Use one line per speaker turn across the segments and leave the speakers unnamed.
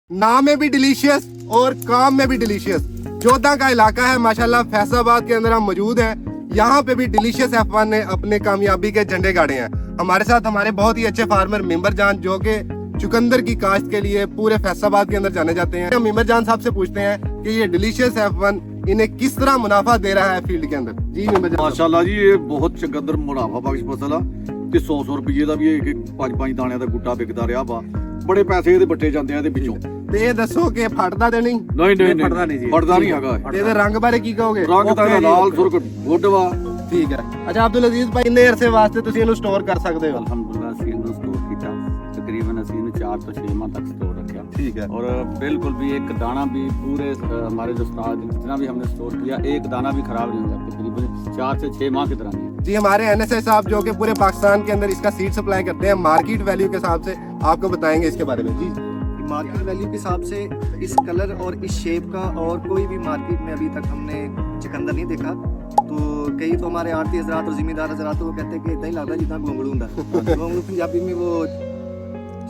नाम में भी डिलीशियस और काम में भी डिलीशियस। जोधा का इलाका है माशाल्लाह, फैसलाबाद के अंदर हम मौजूद हैं। यहाँ पे भी डिलीशियस F1 ने अपने कामयाबी के झंडे गाड़े हैं। हमारे साथ हमारे बहुत ही अच्छे फार्मर मिंबर जान, जो कि चुकंदर की काश्त के लिए पूरे फैसलाबाद के अंदर जाने जाते हैं। हम मिंबर जान साहब से पूछते हैं कि ये डिलीशियस F1 इन्हें किस तरह मुनाफा दे रहा है फील्ड के अंदर। जी मिंबर जान।
माशाल्लाह जी, ये बहुत चुकंदर मुनाफा बख्श फसल आ ਤੇ 100 ਰੁਪਏ ਦਾ ਵੀ ਇੱਕ 5 ਦਾਣਿਆਂ ਦਾ ਗੁੱਟਾ ਵਿਕਦਾ ਰਿਹਾ ਵਾ। ਬੜੇ ਪੈਸੇ ਇਹਦੇ ਬੱਟੇ ਜਾਂਦੇ ਆ ਇਹਦੇ ਵਿੱਚੋਂ।
ਤੇ ਇਹ ਦੱਸੋ ਕਿ ਫਟਦਾ ਤੇ ਨਹੀਂ?
ਨਹੀਂ ਫਟਦਾ ਨਹੀਂ ਹੈਗਾ।
ਇਹਦੇ ਰੰਗ ਬਾਰੇ ਕੀ ਕਹੋਗੇ?
ਰੰਗ ਤਾਂ ਲਾਲ ਸੁਰਖ ਗੁੱਡ ਵਾ।
ਠੀਕ ਹੈ। ਅੱਛਾ ਅਬਦੁਲ ਅਜ਼ੀਜ਼ ਭਾਈ, ਕਿੰਨੇ ਅਰਸੇ ਵਾਸਤੇ ਤੁਸੀਂ ਇਹਨੂੰ ਸਟੋਰ ਕਰ ਸਕਦੇ ਹੋ?
ਅਲਹਮਦੁਲਿਲਾ ਅਸੀਂ ਇਹਨੂੰ ਸਟੋਰ ਕੀਤਾ, ਤਕਰੀਬਨ ਅਸੀਂ ਇਹਨੂੰ 4 ਤੋਂ 6 ਮਾਹ तक स्टोर रखा।
ठीक है।
और बिल्कुल भी एक दाना भी पूरे हमारे जो स्टॉक जितना भी हमने स्टोर किया, एक दाना भी खराब नहीं होता, तकरीबन 4 से 6 माह की तरह नहीं।
जी हमारे NSA साहब जो कि पूरे पाकिस्तान के अंदर इसका सीड सप्लाई करते हैं, मार्केट वैल्यू के हिसाब से आपको बताएंगे इसके बारे में। जी
मार्केट वैल्यू के हिसाब से इस कलर और इस शेप का और कोई भी मार्केट में अभी तक हमने चुकंदर नहीं देखा। तो कई तो हमारे आड़ती हजरात और जिम्मेदार हजरात को कहते हैं कि इतना ही लगता है जितना घोंगड़ू होता। घोंगड़ू पंजाबी में वो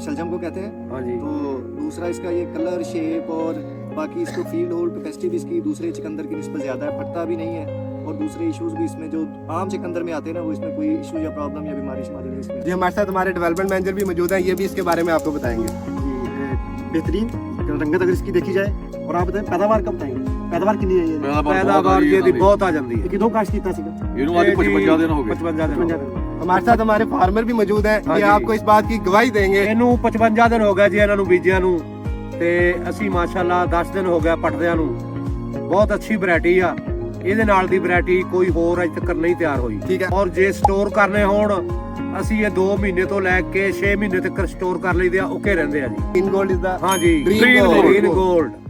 शलजम को कहते हैं।
हाँ जी।
तो दूसरा इसका ये कलर शेप और बाकी इसको फील्ड होल्ड कैपेसिटी भी इसकी दूसरे चुकंदर की निस्बत ज़्यादा है, फटता भी नहीं है। और दूसरे इश्यूज भी इसमें जो आम चुकंदर में आते हैं ना, वो इसमें कोई इशू या प्रॉब्लम या बीमारी शिमारी नहीं इसमें।
जी हमारे साथ हमारे डेवलपमेंट मैनेजर भी मौजूद हैं, ये भी इसके बारे में आपको बताएंगे।
जी बेहतरीन रंगत अगर इसकी देखी जाए। और आप बताएं पैदावार कब बताएंगे? पैदावार कितनी है ये?
ਪੈਦਾਵਾਰ
ਇਹਦੀ ਬਹੁਤ ਆ ਜਾਂਦੀ
ये कितों काश्त कीता सीगा?
ਇਹਨੂੰ ਅੱਜ 55 ਦਿਨ ਹੋ ਗਏ।
55 दिन।
हमारे साथ हमारे फार्मर भी मौजूद हैं, ये आपको इस बात की गवाही देंगे।
ਇਹਨੂੰ 55 ਦਿਨ ਹੋ ਗਏ ਜੀ ਇਹਨਾਂ ਨੂੰ ਬੀਜਿਆਂ ਨੂੰ, ਤੇ ਅਸੀਂ ਮਾਸ਼ਾਅੱਲਾ 10 ਦਿਨ ਹੋ ਗਏ ਪਟਦਿਆਂ ਨੂੰ। ਬਹੁਤ ਅੱਛੀ ਵੈਰਾਈਟੀ ਆ, ਇਹਦੇ ਨਾਲ ਦੀ ਵੈਰਾਈਟੀ ਕੋਈ ਹੋਰ ਅਜੇ ਤੱਕ ਨਹੀਂ ਤਿਆਰ ਹੋਈ।
ਠੀਕ ਹੈ।
ਔਰ ਜੇ ਸਟੋਰ ਕਰਨੇ ਹੋਣ, ਅਸੀਂ ਇਹ 2 ਮਹੀਨੇ ਤੋਂ ਲੈ ਕੇ 6 ਮਹੀਨੇ ਤੱਕ ਸਟੋਰ ਕਰ ਲਈਦੇ ਆ, ਓਕੇ ਰਹਿੰਦੇ ਆ ਜੀ।
ग्रीन गोल्ड इज द
ਹਾਂ ਜੀ,
Green gold।
Green gold.